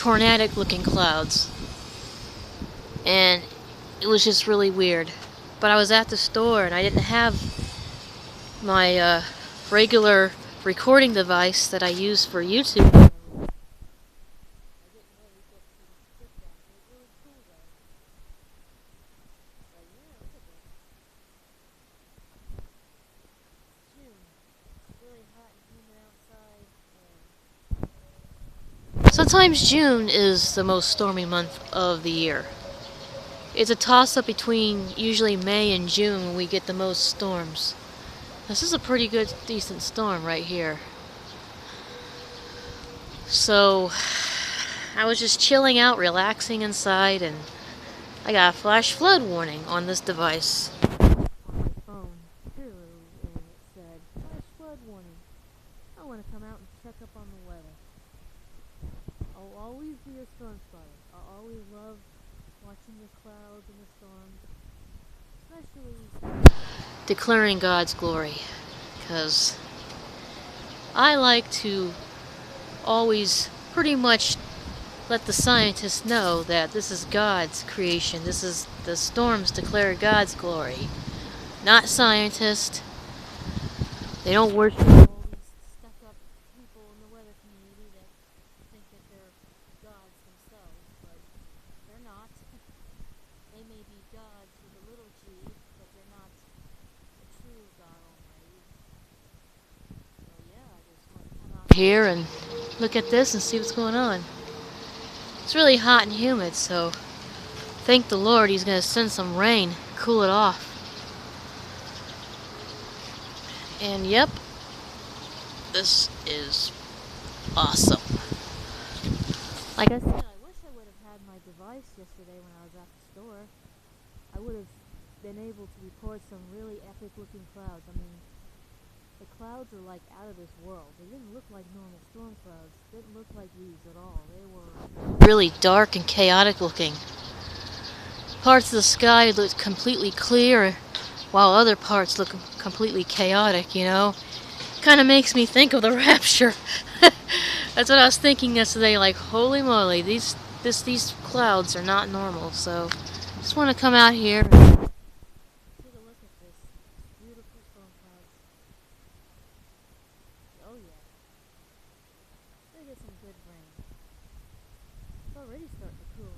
tornadic looking clouds. And it was just really weird. But I was at the store and I didn't have my regular recording device that I use for YouTube. Sometimes June is the most stormy month of the year. It's a toss-up between usually May and June when we get the most storms. This is a pretty good, decent storm right here. So, I was just chilling out, relaxing inside, and I got a flash flood warning on this device. On my phone, too, and it said, flash flood warning. I want to come out and check up on the weather. I'll always be a storm spotter. I'll always love watching the clouds and the storms, especially declaring God's glory, because I like to always pretty much let the scientists know that this is God's creation. This is the storms declare God's glory, not scientists. They don't worship all these stuck-up people in the weather community that think that they're gods themselves, but they're not. They may be gods with a little g, but they're not the true God Almighty. So yeah, I just want to come out here and look at this and see what's going on. It's really hot and humid, so thank the Lord He's going to send some rain, cool it off. And yep, this is awesome. Like I said, I wish I would have had my device yesterday when I was at the store. I would have been able to record some really epic looking clouds. I mean, the clouds are like out of this world. They didn't look like normal storm clouds. They didn't look like these at all. They were really dark and chaotic looking. Parts of the sky looked completely clear, while other parts look completely chaotic, you know? Kind of makes me think of the rapture. That's what I was thinking yesterday, like, holy moly, these clouds are not normal, so just want to come out here and take a look at this beautiful storm clouds. Oh yeah. Gonna get some good rain. It's already starting to cool